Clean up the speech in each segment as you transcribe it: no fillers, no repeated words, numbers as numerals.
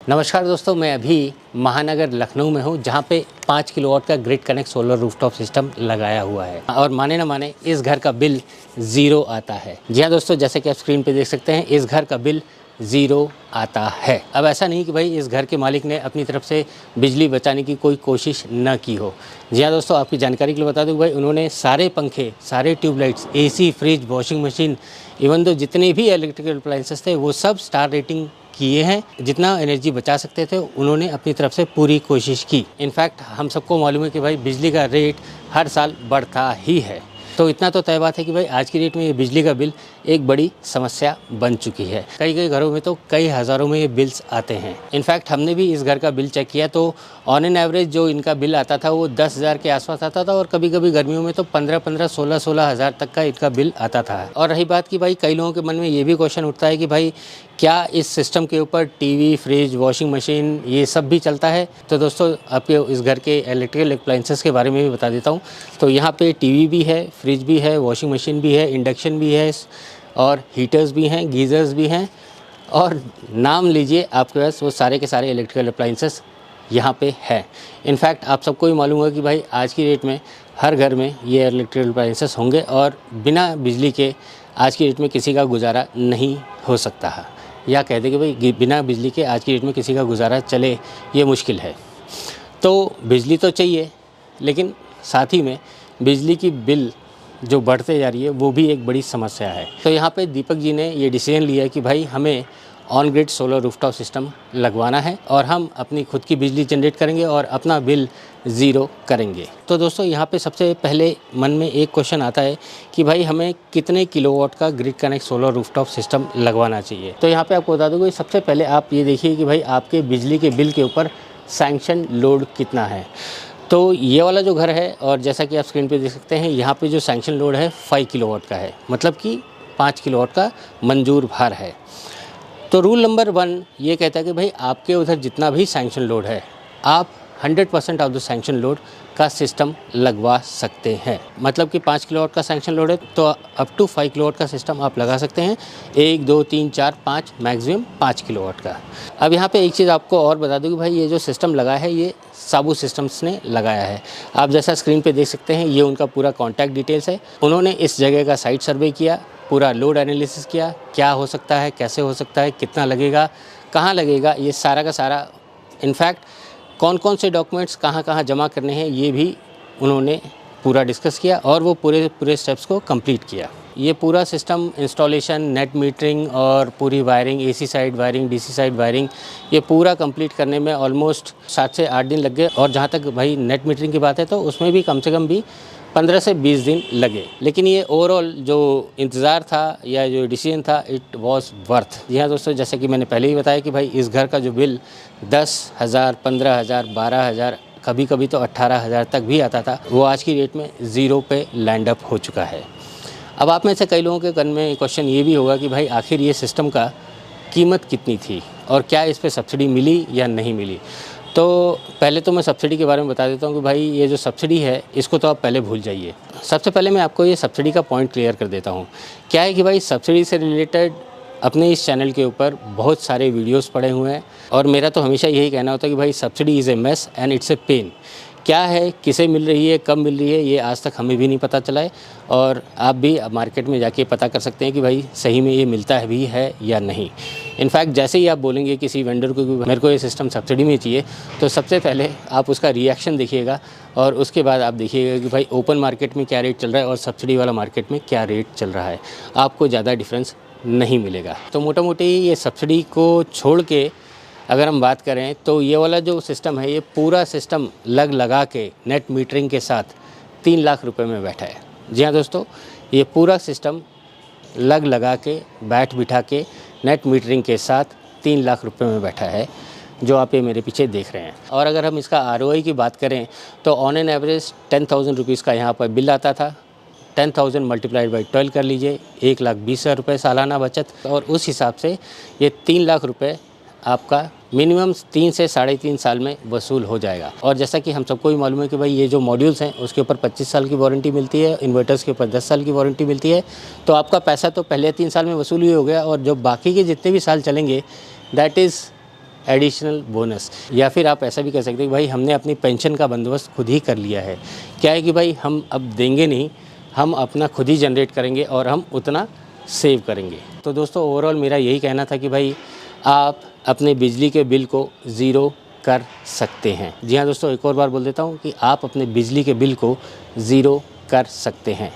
नमस्कार दोस्तों, मैं अभी महानगर लखनऊ में हूँ, जहाँ पे 5 किलोवाट का grid connect solar rooftop system लगाया हुआ है और माने ना माने इस घर का बिल ज़ीरो आता है। जी हाँ दोस्तों, जैसे कि आप स्क्रीन पे देख सकते हैं, इस घर का बिल ज़ीरो आता है। अब ऐसा नहीं कि भाई इस घर के मालिक ने अपनी तरफ से बिजली बचाने की कोई कोशिश न की हो। जी हाँ दोस्तों, आपकी जानकारी के लिए बता दूँ भाई, उन्होंने सारे पंखे, सारे tubelights, AC, fridge, washing machine, even तो जितने भी इलेक्ट्रिकल अप्लायंसेस थे वो सब स्टार रेटिंग किए हैं। जितना एनर्जी बचा सकते थे उन्होंने अपनी तरफ से पूरी कोशिश की। इनफैक्ट हम सबको मालूम है कि भाई बिजली का रेट हर साल बढ़ता ही है, तो इतना तो तय बात है कि भाई आज की डेट में ये बिजली का बिल एक बड़ी समस्या बन चुकी है। कई कई घरों में तो कई हज़ारों में ये बिल्स आते हैं। इनफैक्ट हमने भी इस घर का बिल चेक किया तो ऑन एन एवरेज जो इनका बिल आता था वो 10,000 के आसपास आता था और कभी कभी गर्मियों में तो 15-15, 16-16 हज़ार तक का इनका बिल आता था। और रही बात कि भाई कई लोगों के मन में ये भी क्वेश्चन उठता है कि भाई क्या इस सिस्टम के ऊपर टीवी, फ्रिज, वॉशिंग मशीन ये सब भी चलता है। तो दोस्तों आपके इस घर के इलेक्ट्रिकल अप्लायंसेस के बारे में भी बता देता हूँ। तो यहाँ पे टीवी भी है, फ्रिज भी है, वॉशिंग मशीन भी है, इंडक्शन भी है और हीटर्स भी हैं, गीज़र्स भी हैं और नाम लीजिए आपके पास वो सारे के सारे इलेक्ट्रिकल अप्लायंसेस यहाँ पे है। इनफैक्ट आप सबको ही मालूम होगा कि भाई आज की डेट में हर घर में ये इलेक्ट्रिकल अप्लायंसेस होंगे और बिना बिजली के आज की डेट में किसी का गुजारा नहीं हो सकता है। या कह दें कि भाई बिना बिजली के आज की डेट में किसी का गुजारा चले ये मुश्किल है। तो बिजली तो चाहिए, लेकिन साथ ही में बिजली की बिल जो बढ़ते जा रही है वो भी एक बड़ी समस्या है। तो यहाँ पे दीपक जी ने ये डिसीजन लिया कि भाई हमें on grid solar rooftop system लगवाना है और हम अपनी खुद की बिजली जनरेट करेंगे और अपना बिल ज़ीरो करेंगे। तो दोस्तों यहाँ पे सबसे पहले मन में एक क्वेश्चन आता है कि भाई हमें कितने किलोवाट का grid connect solar rooftop system लगवाना चाहिए। तो यहाँ पे आपको बता दूँगा, सबसे पहले आप ये देखिए कि भाई आपके बिजली के बिल के ऊपर सैंक्शन लोड कितना है। तो ये वाला जो घर है और जैसा कि आप स्क्रीन पे देख सकते हैं, यहाँ पे जो सैंक्शन लोड है 5 किलोवाट का है, मतलब कि 5 किलोवाट का मंजूर भार है। तो रूल नंबर 1 ये कहता है कि भाई आपके उधर जितना भी सैंक्शन लोड है आप 100% ऑफ द सैंक्शन लोड का सिस्टम लगवा सकते हैं। मतलब कि 5 किलोवाट का सैंक्शन लोड है तो अप टू 5 किलोवाट का सिस्टम आप लगा सकते हैं। 1, 2, 3, 4, 5, मैक्सिमम 5 किलोवाट का। अब यहाँ पे एक चीज़ आपको और बता दूँ कि भाई ये जो सिस्टम लगा है ये साबू सिस्टम्स ने लगाया है। आप जैसा स्क्रीन पे देख सकते हैं, ये उनका पूरा कॉन्टैक्ट डिटेल्स है। उन्होंने इस जगह का साइट सर्वे किया, पूरा लोड एनालिसिस किया, क्या हो सकता है, कैसे हो सकता है, कितना लगेगा, कहाँ लगेगा, ये सारा का सारा। इनफैक्ट कौन कौन से डॉक्यूमेंट्स कहाँ कहाँ जमा करने हैं ये भी उन्होंने पूरा डिस्कस किया और वो पूरे स्टेप्स को कंप्लीट किया। ये पूरा सिस्टम इंस्टॉलेशन, नेट मीटरिंग और पूरी wiring, AC side wiring, DC side wiring, ये पूरा कंप्लीट करने में ऑलमोस्ट 7 से 8 दिन लग गए। और जहाँ तक भाई नेट मीटरिंग की बात है तो उसमें भी कम से कम भी 15 से 20 दिन लगे। लेकिन ये ओवरऑल जो इंतज़ार था या जो डिसीजन था, इट वाज वर्थ। जी हाँ दोस्तों, जैसे कि मैंने पहले ही बताया कि भाई इस घर का जो बिल 10,000, 15,000, 12,000, कभी कभी तो 18,000 तक भी आता था, वो आज की डेट में ज़ीरो पे लैंड अप हो चुका है। अब आप में से कई लोगों के मन में क्वेश्चन ये भी होगा कि भाई आखिर ये सिस्टम का कीमत कितनी थी और क्या इस पर सब्सिडी मिली या नहीं मिली। तो पहले तो मैं सब्सिडी के बारे में बता देता हूँ कि भाई ये जो सब्सिडी है इसको तो आप पहले भूल जाइए। सबसे पहले मैं आपको ये सब्सिडी का पॉइंट क्लियर कर देता हूँ। क्या है कि भाई सब्सिडी से रिलेटेड अपने इस चैनल के ऊपर बहुत सारे वीडियोस पड़े हुए हैं और मेरा तो हमेशा यही कहना होता है कि भाई subsidy is a mess and it's a pain. क्या है, किसे मिल रही है, कब मिल रही है, ये आज तक हमें भी नहीं पता चला है और आप भी मार्केट में जाके पता कर सकते हैं कि भाई सही में ये मिलता है भी है या नहीं। इनफैक्ट जैसे ही आप बोलेंगे किसी वेंडर को कि मेरे को ये सिस्टम सब्सिडी में चाहिए, तो सबसे पहले आप उसका रिएक्शन देखिएगा और उसके बाद आप देखिएगा कि भाई ओपन मार्केट में क्या रेट चल रहा है और सब्सिडी वाला मार्केट में क्या रेट चल रहा है। आपको ज़्यादा डिफरेंस नहीं मिलेगा। तो मोटा मोटी ये सब्सिडी को छोड़ के अगर हम बात करें तो ये वाला जो सिस्टम है, ये पूरा सिस्टम लगा के नेट मीटरिंग के साथ 3 लाख रुपए में बैठा है। जी हाँ दोस्तों, ये पूरा सिस्टम लगा के बिठा के नेट मीटरिंग के साथ 3 लाख रुपए में बैठा है, जो आप ये मेरे पीछे देख रहे हैं। और अगर हम इसका ROI की बात करें तो ऑन एन एवरेज 10,000 रुपीज़ का यहाँ पर बिल आता था। 10,000 मल्टीप्लाइड बाई 12 कर लीजिए, 1,20,000 रुपये सालाना बचत। और उस हिसाब से ये 3 लाख रुपये आपका मिनिमम 3 से 3.5 साल में वसूल हो जाएगा। और जैसा कि हम सबको ही मालूम है कि भाई ये जो मॉड्यूल्स हैं उसके ऊपर 25 साल की वारंटी मिलती है, इन्वर्टर्स के ऊपर 10 साल की वारंटी मिलती है। तो आपका पैसा तो पहले 3 साल में वसूल ही हो गया और जो बाकी के जितने भी साल चलेंगे दैट इज़ एडिशनल बोनस। या फिर आप ऐसा भी कह सकते हैं कि भाई हमने अपनी पेंशन का बंदोबस्त खुद ही कर लिया है। क्या है कि भाई हम अब देंगे नहीं, हम अपना खुद ही जनरेट करेंगे और हम उतना सेव करेंगे। तो दोस्तों ओवरऑल मेरा यही कहना था कि भाई आप अपने बिजली के बिल को ज़ीरो कर सकते हैं। जी हाँ दोस्तों, एक और बार बोल देता हूँ कि आप अपने बिजली के बिल को ज़ीरो कर सकते हैं।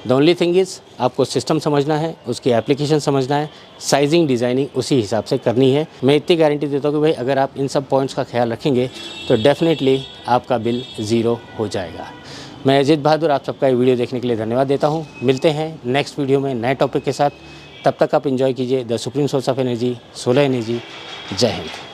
द ओनली थिंग इज़ आपको सिस्टम समझना है, उसकी एप्लीकेशन समझना है, साइजिंग डिज़ाइनिंग उसी हिसाब से करनी है। मैं इतनी गारंटी देता हूँ कि भाई अगर आप इन सब पॉइंट्स का ख्याल रखेंगे तो डेफिनेटली आपका बिल ज़ीरो हो जाएगा। मैं अजीत बहादुर आप सबका ये वीडियो देखने के लिए धन्यवाद देता हूँ। मिलते हैं नेक्स्ट वीडियो में नए टॉपिक के साथ। तब तक आप एंजॉय कीजिए the supreme source of energy, solar energy. जय हिंद।